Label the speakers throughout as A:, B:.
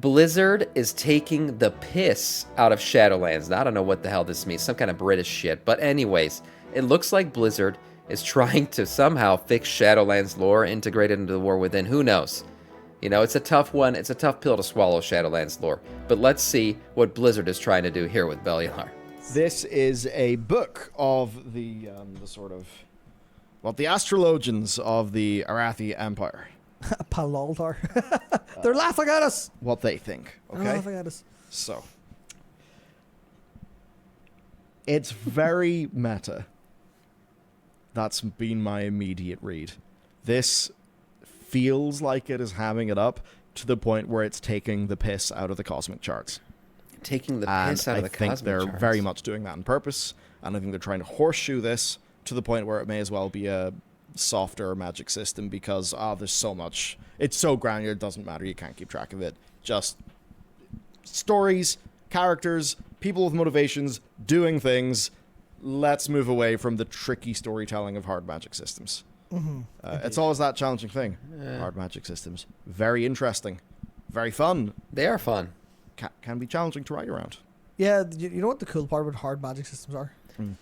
A: Blizzard is taking the piss out of Shadowlands. Now, I don't know what the hell this means. Some kind of British shit. But anyways, it looks like Blizzard is trying to somehow fix Shadowlands lore, integrate it into the War Within. Who knows? You know, it's a tough one. It's a tough pill to swallow, Shadowlands lore. But let's see what Blizzard is trying to do here with Bellar.
B: This is a book of the sort of, well, the astrologians of the Arathi Empire.
C: Palaltar. They're laughing at us.
B: What they think, okay?
C: They're laughing at us.
B: So, it's very meta. That's been my immediate read. This feels like it is hamming it up to the point where it's taking the piss out of the cosmic charts.
A: Taking the piss out of the cosmic charts.
B: I think they're very much doing that on purpose, and I think they're trying to horseshoe this to the point where it may as well be a softer magic system because there's so much. It's so granular, it doesn't matter. You can't keep track of it. Just stories, characters, people with motivations, doing things. Let's move away from the tricky storytelling of hard magic systems.
C: Mm-hmm.
B: It's always that challenging thing. Hard magic systems. Very interesting. Very fun.
A: They are fun.
B: Can be challenging to write around.
C: Yeah, you know what the cool part about hard magic systems are?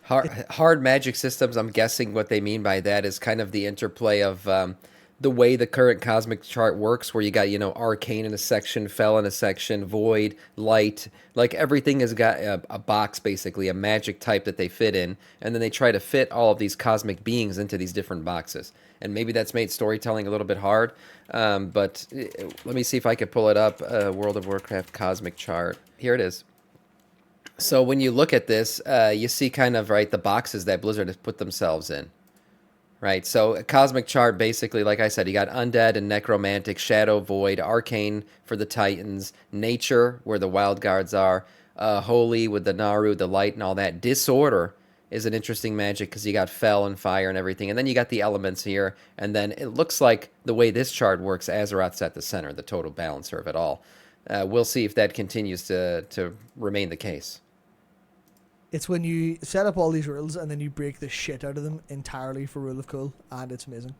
A: Hard magic systems, I'm guessing what they mean by that is kind of the interplay of the way the current cosmic chart works, where you got, arcane in a section, fel in a section, void, light, like everything has got a box, basically, a magic type that they fit in, and then they try to fit all of these cosmic beings into these different boxes. And maybe that's made storytelling a little bit hard, but let me see if I could pull it up, World of Warcraft cosmic chart. Here it is. So when you look at this, you see kind of, right, the boxes that Blizzard has put themselves in, right? So a cosmic chart, basically, like I said, you got undead and necromantic, shadow, void, arcane for the titans, nature, where the wild guards are, holy with the Naru, the light and all that. Disorder is an interesting magic because you got fel and fire and everything. And then you got the elements here. And then it looks like the way this chart works, Azeroth's at the center, the total balancer of it all. We'll see if that continues to remain the case.
C: It's when you set up all these rules and then you break the shit out of them entirely for Rule of Cool, and it's amazing.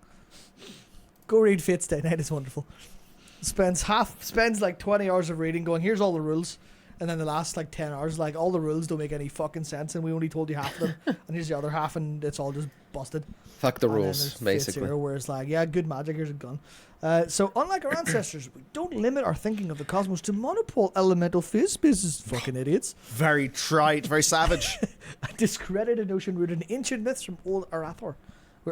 C: Go read Fate's Day Night, it's wonderful. Spends like 20 hours of reading going, here's all the rules, and then the last like 10 hours, like all the rules don't make any fucking sense and we only told you half of them, and here's the other half and it's all just busted.
A: Fuck the rules, basically.
C: Where it's like, yeah, good magic, here's a gun. So unlike our ancestors, we don't limit our thinking of the cosmos to monopole elemental phase spaces, fucking idiots.
B: Very trite, very savage.
C: A discredited notion rooted in ancient myths from old Arathor.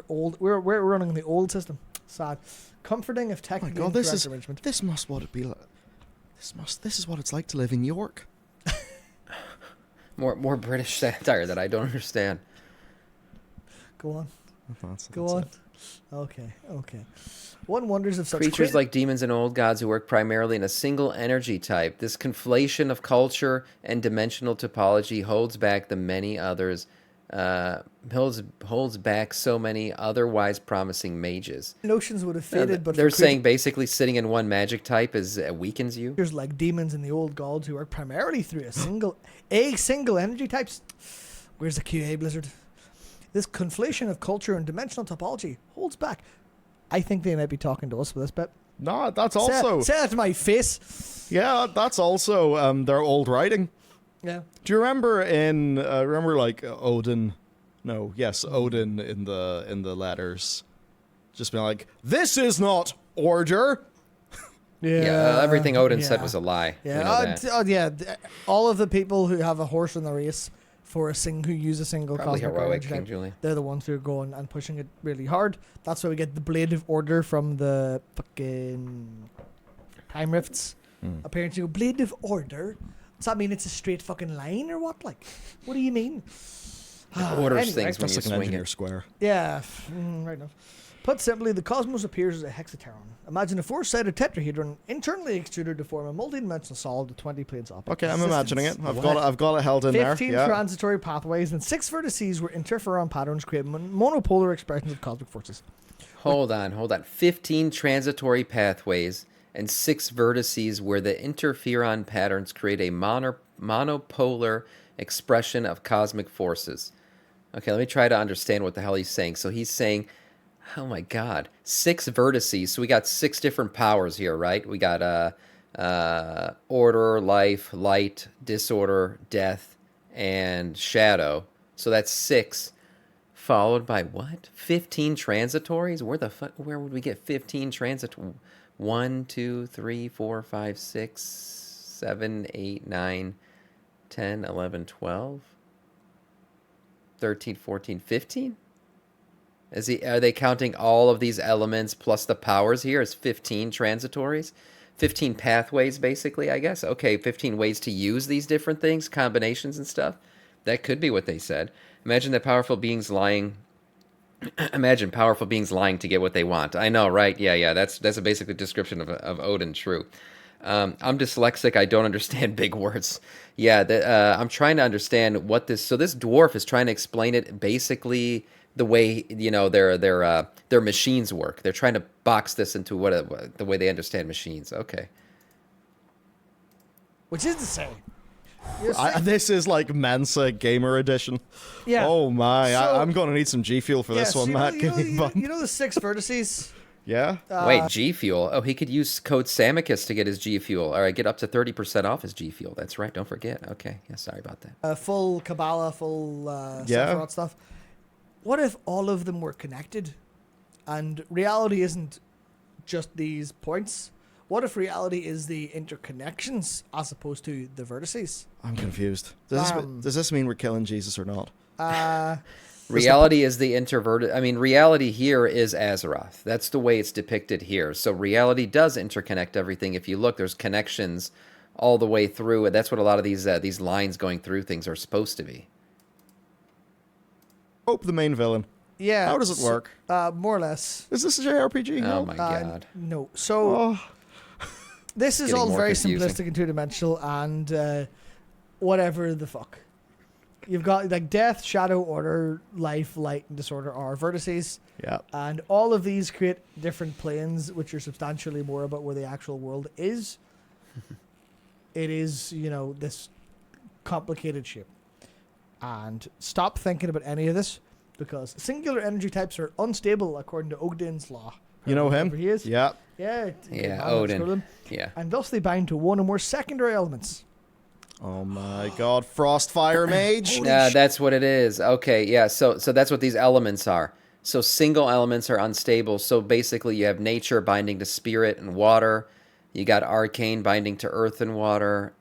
C: We're running the old system. Sad. Comforting if technically incorrect arrangement.
B: This must what it be like. This is what it's like to live in York.
A: More British satire that I don't understand.
C: Go on.
B: Go
C: on. Okay. One wonders if such
A: creatures like demons and old gods who work primarily in a single energy type. This conflation of culture and dimensional topology holds back the many others. Holds back so many otherwise promising mages.
C: Notions would have faded, but
A: they're saying basically sitting in one magic type weakens you.
C: There's like demons and the old gods who work primarily through a single energy types. Where's the QA, Blizzard? This conflation of culture and dimensional topology holds back. I think they might be talking to us with this bit.
B: No, that's also...
C: Say that to my face.
B: Yeah, that's also their old writing.
C: Yeah.
B: Do you remember Odin? No, yes, Odin in the letters. Just being like, this is not order.
A: Yeah, everything Odin said was a lie.
C: Yeah, all of the people who have a horse in the race for who use a single
A: probably
C: cosmic
A: heroic,
C: King
A: Julie.
C: They're the ones who are going and pushing it really hard. That's why we get the Blade of Order from the fucking Time Rifts. Apparently, you go, Blade of Order? Does that mean it's a straight fucking line or what? Like, what do you mean?
A: Orders things when you
B: like an
A: swing
B: engineer
A: it.
B: square.
C: Yeah, right enough. Put simply, the cosmos appears as a hexateron. Imagine a four-sided tetrahedron internally extruded to form a multi-dimensional solid with 20 planes opposite.
B: Okay, I'm imagining it. I've got it held in
C: 15
B: there. 15
C: transitory pathways and 6 vertices where interferon patterns create monopolar expressions of cosmic forces.
A: Hold on. 15 transitory pathways and 6 vertices where the interferon patterns create a monopolar expression of cosmic forces. Okay, let me try to understand what the hell he's saying. So he's saying, oh my god, 6 vertices. So we got 6 different powers here, right? We got order, life, light, disorder, death, and shadow. So that's 6, followed by what? 15 transitories? Where would we get 15 transitories? 1, 2, 3, 4, 5, 6, 7, 8, 9, 10, 11, 12, 13, 14, 15? Are they counting all of these elements plus the powers here as 15 transitories? 15 pathways, basically, I guess. Okay, 15 ways to use these different things, combinations and stuff. That could be what they said. Imagine powerful beings lying to get what they want. I know, right? Yeah. That's a basic description of Odin. True. I'm dyslexic. I don't understand big words. Yeah, I'm trying to understand what this. So this dwarf is trying to explain it basically the way their machines work. They're trying to box this into the way they understand machines. Okay.
C: Which is to say,
B: This is like Mensa Gamer Edition.
C: yeah.
B: Oh my,
C: So-
B: I'm going to need some G Fuel for this one, Matt. Give me a bump.
C: you know the 6 vertices?
B: Yeah?
A: Wait, G Fuel. Oh, he could use code Samiccus to get his G Fuel. All right, get up to 30% off his G Fuel. That's right. Don't forget. Okay. Yeah, sorry about that.
C: Full Kabbalah, full
B: Yeah.
C: Sephiroth stuff. What if all of them were connected? And reality isn't just these points. What if reality is the interconnections as opposed to the vertices?
B: I'm confused. Does this mean we're killing Jesus or not?
A: Reality is the introverted. I mean, reality here is Azeroth. That's the way it's depicted here. So reality does interconnect everything. If you look, there's connections all the way through. And that's what a lot of these lines going through things are supposed to be.
B: Hope the main villain.
C: Yeah.
B: How does it work?
C: More or less.
B: Is this a JRPG?
A: Oh
B: No?
A: my god.
C: No. So
B: Oh,
C: this is
A: Getting
C: all
A: more
C: very
A: confusing.
C: simplistic and two-dimensional and whatever the fuck. You've got like death, shadow, order, life, light, and disorder are vertices.
B: yeah.
C: And all of these create different planes, which are substantially more about where the actual world is. It is, this complicated shape. And stop thinking about any of this, because singular energy types are unstable according to Odin's law.
B: You know him?
C: Whoever he is.
B: Yeah.
C: Yeah.
A: Odin. Yeah.
C: And thus they bind to one or more secondary elements.
B: Oh my god. Frostfire Mage.
A: That's what it is. Okay, yeah. So that's what these elements are. So single elements are unstable. So basically, you have nature binding to spirit and water. You got arcane binding to earth and water.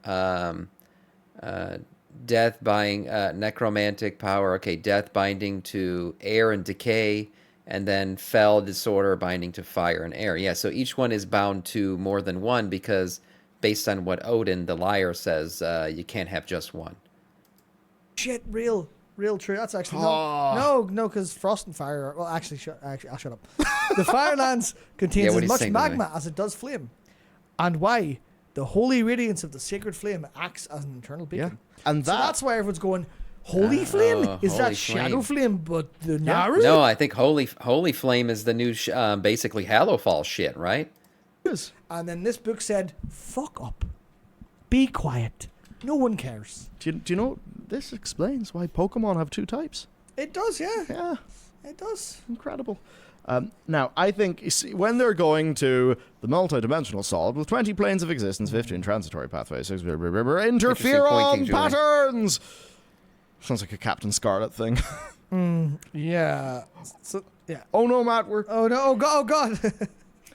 A: Death binding necromantic power. Okay, death binding to air and decay, and then fell disorder binding to fire and air. Yeah. So each one is bound to more than one because, based on what Odin the liar says, you can't have just one.
C: Shit, real true. That's actually
B: Oh.
C: no, because frost and fire. Well, actually, I'll shut up. The Firelands contains
A: what
C: as
A: he's
C: much
A: saying to me.
C: magma as it does flame, and why the holy radiance of the sacred flame acts as an internal
B: Yeah.
C: beacon.
B: And
C: So that's why everyone's going, holy flame? Is
A: holy
C: that shadow flame? But the
B: Yeah.
C: Naru?
A: No, I think holy flame is the new basically Hallowfall shit, right?
B: is.
C: And then this book said, fuck up. Be quiet. No one cares.
B: Do you know, this explains why Pokemon have 2 types.
C: It does, yeah.
B: Yeah.
C: It does.
B: Incredible. Now, I think you see, when they're going to the multi-dimensional solid with 20 planes of existence, 15 transitory pathways, 6 interferon
A: King Julian.
B: patterns. Sounds like a Captain Scarlet thing.
C: Yeah. So, yeah.
B: Oh no, Matt, we're
C: Oh, no. Oh, God.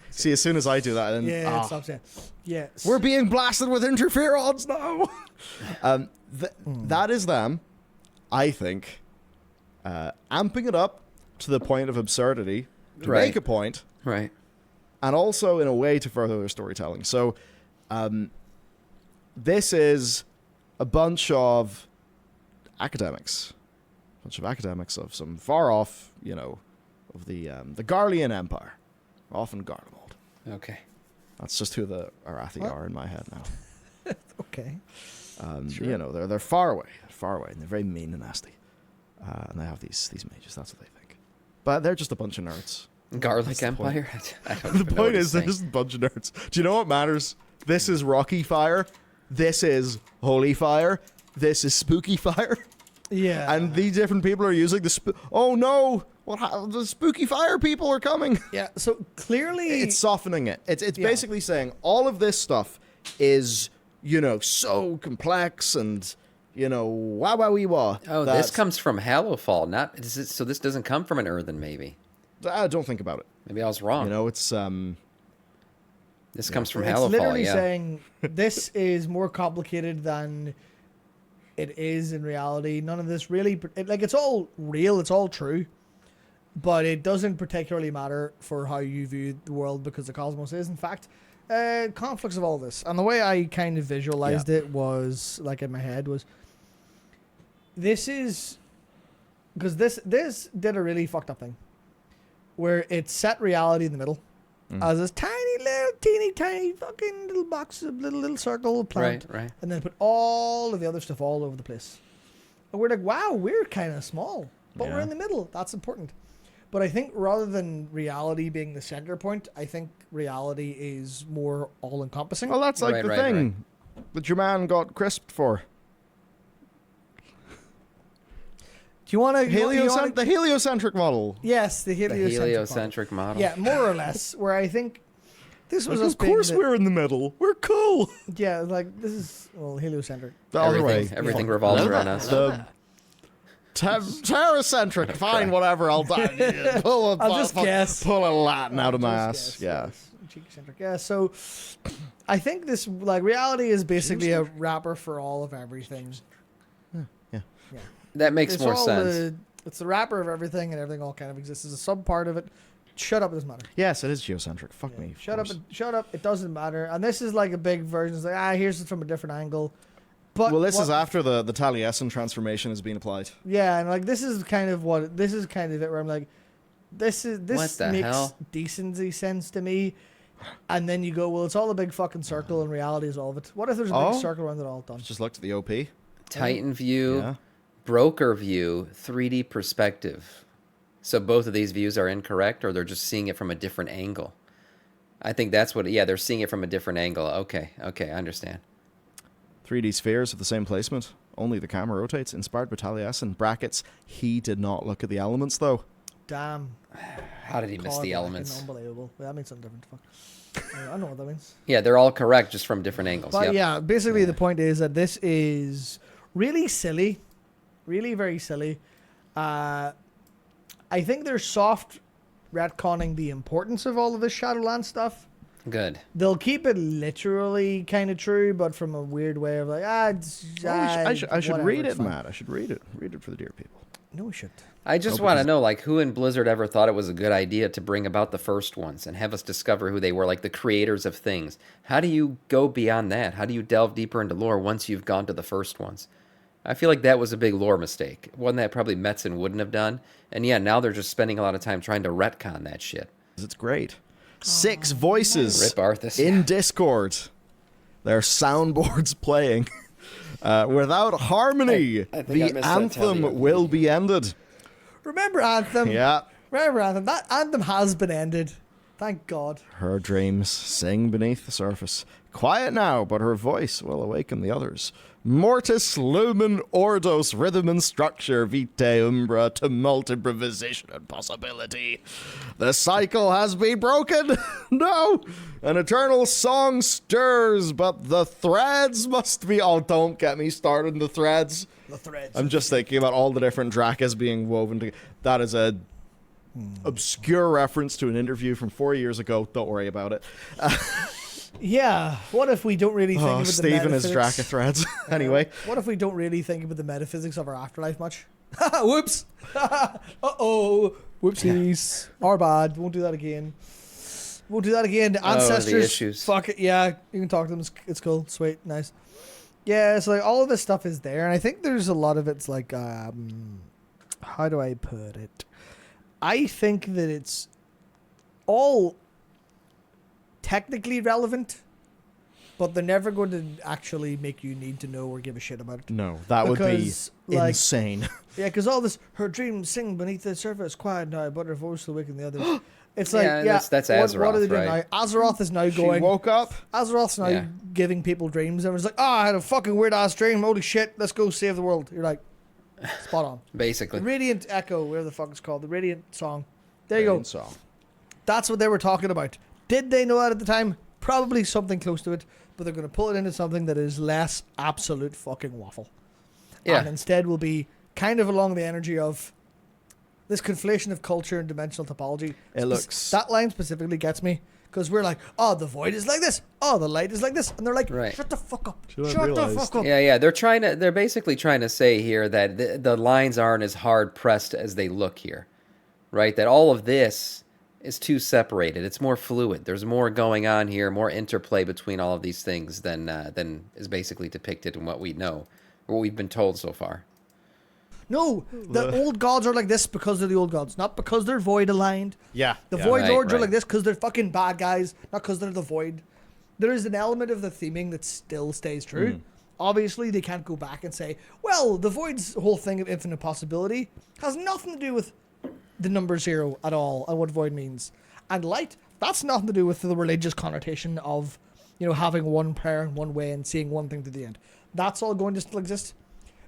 B: see as soon as I do that, then
C: Yeah, it stops, yeah. Yeah.
B: we're being blasted with interferons now. That is them, I think, amping it up to the point of absurdity to
A: Right.
B: make a point.
A: Right.
B: And also in a way to further their storytelling. So, this is a bunch of academics, of some far off, of the Garlean Empire, often Garlemald.
A: Okay.
B: That's just who the Arathi are in my head now.
C: Okay.
B: They're far away, and they're very mean and nasty, and they have these mages. That's what they think, but they're just a bunch of nerds.
A: Garlic
B: the point.
A: Empire. I don't
B: The
A: even know
B: point
A: what he's
B: is, they're
A: saying.
B: just a bunch of nerds. Do you know what matters? This is Rocky Fire. This is Holy Fire. This is Spooky Fire.
C: Yeah.
B: And these different people are using the oh no! The Spooky Fire people are coming.
C: Yeah, so clearly...
B: It's softening it. It's
C: Yeah.
B: basically saying all of this stuff is, so complex and, wah.
A: Oh, this comes from Hallowfall, not so this doesn't come from an earthen, maybe.
B: Don't think about it.
A: Maybe I was wrong.
B: It's
A: This comes from
C: It's
A: Hallowfall,
C: literally
A: yeah.
C: saying this is more complicated than it is in reality. None of this really, it's all real, it's all true, but it doesn't particularly matter for how you view the world because the cosmos is, in fact, conflicts of all this. And the way I kind of visualized it was, like in my head, was this is, because this did a really fucked up thing, where it set reality in the middle as this tiny little teeny tiny fucking little box of little circle plant,
A: Right.
C: and then put all of the other stuff all over the place. And we're like, wow, we're kind of small, but we're in the middle. That's important. But I think rather than reality being the center point, I think reality is more all encompassing.
B: Well, that's like the thing that your man got crisped for.
C: Do you want to
B: the heliocentric model?
C: Yes, the
A: heliocentric model.
C: Yeah, more or less. Where I think this was us
B: of course we're in the middle. We're cool.
C: Yeah, like this is heliocentric.
B: The other way.
A: Everything revolves around us.
B: The Terracentric. Fine, whatever. I'll
C: just guess.
B: Pull a Latin out of my ass. Yeah.
C: Cheekocentric. Yeah. So I think this reality is basically a wrapper for all of everything.
B: Yeah.
A: That makes more sense.
C: It's the wrapper of everything, and everything all kind of exists as a sub part of it. Shut up, it doesn't matter.
B: Yes, it is geocentric. Fuck me.
C: Shut up, it doesn't matter. And this is like a big version. It's like, here's it from a different angle. But
B: this is after the Taliesin transformation has been applied.
C: Yeah, and like this is kind of it where I'm like, this makes decency sense to me. And then you go, well, it's all a big fucking circle, and reality is all of it. What if there's a big circle around it all done?
B: Just looked at the OP.
A: Titan view.
B: Yeah.
A: Broker view, 3D perspective. So both of these views are incorrect, or they're just seeing it from a different angle. I think that's what. Yeah, they're seeing it from a different angle. Okay, I understand.
B: 3D spheres of the same placement. Only the camera rotates. Inspired by Taliesin. Brackets. He did not look at the elements though.
C: Damn.
A: How did he miss the elements?
C: Unbelievable. That means something different. Fuck. I know what that means.
A: Yeah, they're all correct, just from different angles.
C: But yeah, basically the point is that this is really silly. Really very silly. I think they're soft retconning the importance of all of this Shadowlands stuff.
A: Good.
C: They'll keep it literally kind of true, but from a weird way of like, I
B: should read it, Matt. I should read it. Read it for the dear people.
C: No, we should.
A: I just want to know, like, who in Blizzard ever thought it was a good idea to bring about the first ones and have us discover who they were, like the creators of things? How do you go beyond that? How do you delve deeper into lore once you've gone to the first ones? I feel like that was a big lore mistake. One that probably Metzen wouldn't have done. And yeah, now they're just spending a lot of time trying to retcon that shit.
B: It's great. 6 voices
A: Rip Arthas.
B: in Discord. Their soundboards playing. Without harmony,
A: I
B: the anthem will be ended.
C: Remember Anthem?
B: Yeah.
C: Remember Anthem? That Anthem has been ended. Thank God.
B: Her dreams sing beneath the surface. Quiet now, but her voice will awaken the others. Mortis, lumen, ordos, rhythm and structure, vitae, umbra, tumult, improvisation, and possibility. The cycle has been broken. No! An eternal song stirs, but the threads must be... Oh, don't get me started on the threads.
C: The threads.
B: I'm just thinking about all the different Drakas being woven together. That is a obscure reference to an interview from 4 years ago. Don't worry about it.
C: Yeah. What if we don't really think about the
B: Steve and his
C: metaphysics?
B: Draka threads. Anyway.
C: What if we don't really think about the metaphysics of our afterlife much? Whoops. Uh-oh. Whoopsies. Our bad. Won't do that again. Won't do that again. The ancestors.
A: the issues.
C: Fuck it. Yeah. You can talk to them. It's cool. Sweet. Nice. Yeah. So like all of this stuff is there. And I think there's a lot of it's like, how do I put it? I think that it's all technically relevant, but they're never going to actually make you need to know or give a shit about it.
B: No, that would be
C: like,
B: insane.
C: Yeah, because all this, her dreams sing beneath the surface, quiet now, but her voice will awaken the others. It's like,
A: that's Azeroth,
C: what are they doing
A: right?
C: now? Azeroth is now
B: She
C: going.
B: woke up.
C: Azeroth's now giving people dreams. Everyone's like, I had a fucking weird ass dream. Holy shit, let's go save the world. You're like, spot on.
A: Basically.
C: The Radiant Echo, whatever the fuck it's called, the Radiant Song. There you go.
B: Song.
C: That's what they were talking about. Did they know that at the time? Probably something close to it. but they're going to pull it into something that is less absolute fucking waffle.
A: Yeah.
C: And instead will be kind of along the energy of this conflation of culture and dimensional topology.
B: It looks...
C: That line specifically gets me, because we're like, oh, the void is like this, oh, the light is like this, and they're like,
A: Right.
C: shut the fuck up,
B: Should I
C: shut the
B: realize-
C: fuck up.
A: Yeah. They're basically trying to say here that the lines aren't as hard pressed as they look here, right? That all of this is too separated. It's more fluid. There's more going on here, more interplay between all of these things than is basically depicted in what we know, or what we've been told so far.
C: No, the old gods are like this because they're the old gods, not because they're void aligned.
B: Yeah.
C: The
B: yeah.
C: Void
A: Right,
C: Lords are
A: right.
C: like this because they're fucking bad guys, not because they're the Void. There is an element of the theming that still stays true. Obviously, they can't go back and say, well, the Void's whole thing of infinite possibility has nothing to do with the number 0 at all and what Void means. And light, that's nothing to do with the religious connotation of, having one prayer and one way and seeing one thing to the end. That's all going to still exist.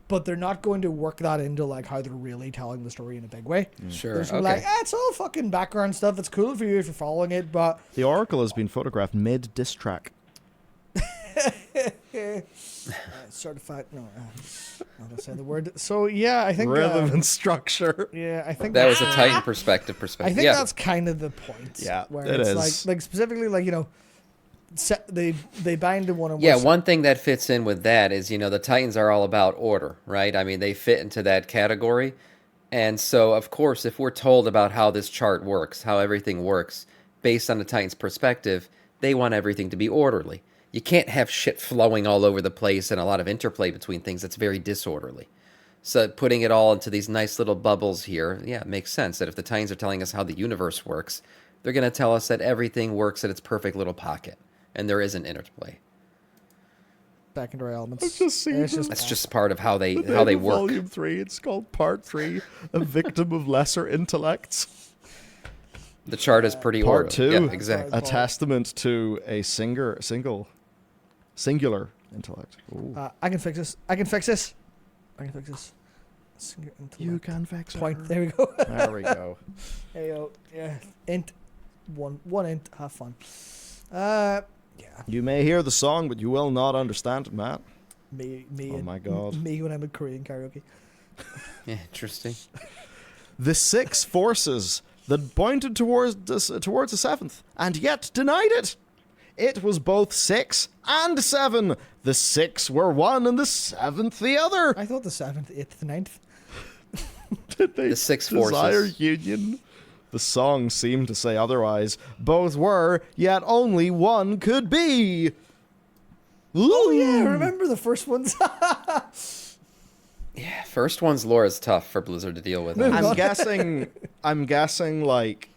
C: But they're not going to work that into like how they're really telling the story in a big way.
A: Sure.
C: They're just gonna be like, it's all fucking background stuff. It's cool for you if you're following it, but
B: The Oracle has been photographed mid-diss track.
C: certified. No, I'm not gonna say the word. So yeah, I think
B: Rhythm and structure.
C: yeah, I think
A: That was a
C: that's-
A: Titan perspective.
C: I think
A: yeah.
C: that's kind of the point.
B: Yeah,
C: where
B: it
C: it's
B: is.
C: like specifically like they bind to one. And
A: Yeah,
C: we're-
A: one thing that fits in with that is, the Titans are all about order, right? I mean, they fit into that category. And so, of course, if we're told about how this chart works, how everything works, based on the Titans' perspective, they want everything to be orderly. You can't have shit flowing all over the place and a lot of interplay between things. That's very disorderly. So putting it all into these nice little bubbles here, yeah, it makes sense that if the Titans are telling us how the universe works, they're going to tell us that everything works in its perfect little pocket. And there isn't interplay.
C: back into our elements.
B: I've just seen
C: It's
A: That's just part of how they work.
B: Volume 3. It's called Part 3, A Victim of Lesser Intellects.
A: The chart is pretty
B: Part
A: ordered.
B: 2,
A: Yeah, exactly.
B: a testament to a singular intellect. Ooh.
C: I can fix this. I can fix this. Singular intellect.
B: You can fix it.
C: Point. There we go.
B: There we go.
C: There you go. Yeah. Int. One int. Have fun. Yeah.
B: You may hear the song, but you will not understand it, Matt.
C: Me.
B: Oh
C: and-
B: my God.
C: Me when I'm at Korean karaoke.
A: Yeah, interesting.
B: The 6 forces that pointed towards the 7th, and yet denied it. It was both 6 and 7. The 6 were one, and the 7th the other.
C: I thought the 7th, 8th, 9th.
B: Did they
A: The 6
B: desire
A: forces.
B: union? The song seemed to say otherwise. Both were, yet only one could be.
C: Oh yeah,
B: Ooh.
C: remember the first ones?
A: Yeah, first one's lore is tough for Blizzard to deal with.
C: Moving
B: I'm
C: on.
B: guessing like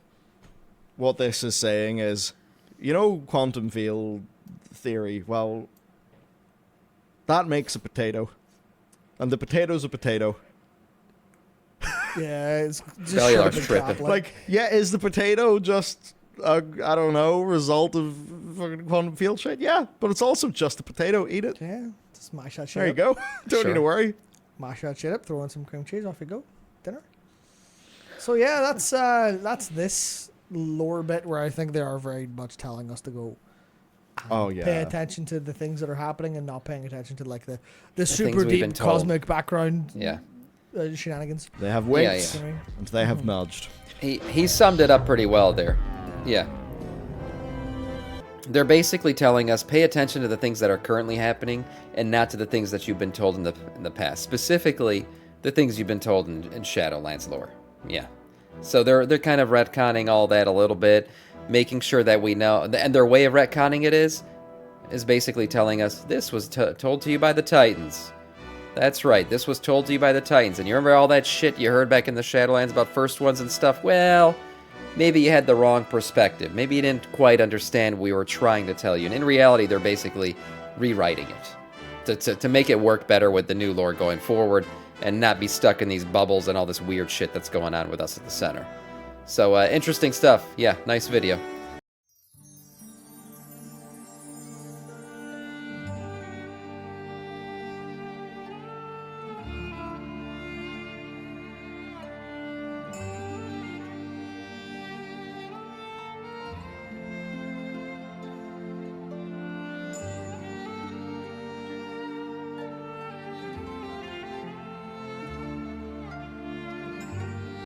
B: what this is saying is, quantum field theory. Well, that makes a potato, and the potato's a potato.
C: Yeah, it's just
A: Bellar's
C: shut up and
A: tripping.
C: clap,
B: Like, yeah, is the potato just I don't know, result of fucking quantum field shit? Yeah, but it's also just a potato. Eat it.
C: yeah, just mash that shit
B: There you
C: up.
B: go. Don't need to
A: Sure.
B: worry.
C: Mash that shit up, throw in some cream cheese, off you go. Dinner. So yeah, that's this lore bit where I think they are very much telling us to go
B: Oh yeah.
C: pay attention to the things that are happening and not paying attention to like the
A: things
C: super
A: we've
C: deep
A: been told.
C: cosmic background
A: Yeah.
C: Shenanigans.
B: They have
A: Yeah,
B: winked
C: You know what I mean?
B: and they have nudged.
A: He summed it up pretty well there. Yeah. They're basically telling us pay attention to the things that are currently happening and not to the things that you've been told in the past. Specifically, the things you've been told in Shadowlands lore. Yeah. So they're kind of retconning all that a little bit, making sure that we know. And their way of retconning it is basically telling us this was told to you by the Titans. That's right, this was told to you by the Titans. And you remember all that shit you heard back in the Shadowlands about first ones and stuff? Well, maybe you had the wrong perspective. Maybe you didn't quite understand what we were trying to tell you. And in reality, they're basically rewriting it to make it work better with the new lore going forward and not be stuck in these bubbles and all this weird shit that's going on with us at the center. So, interesting stuff. Yeah, nice video.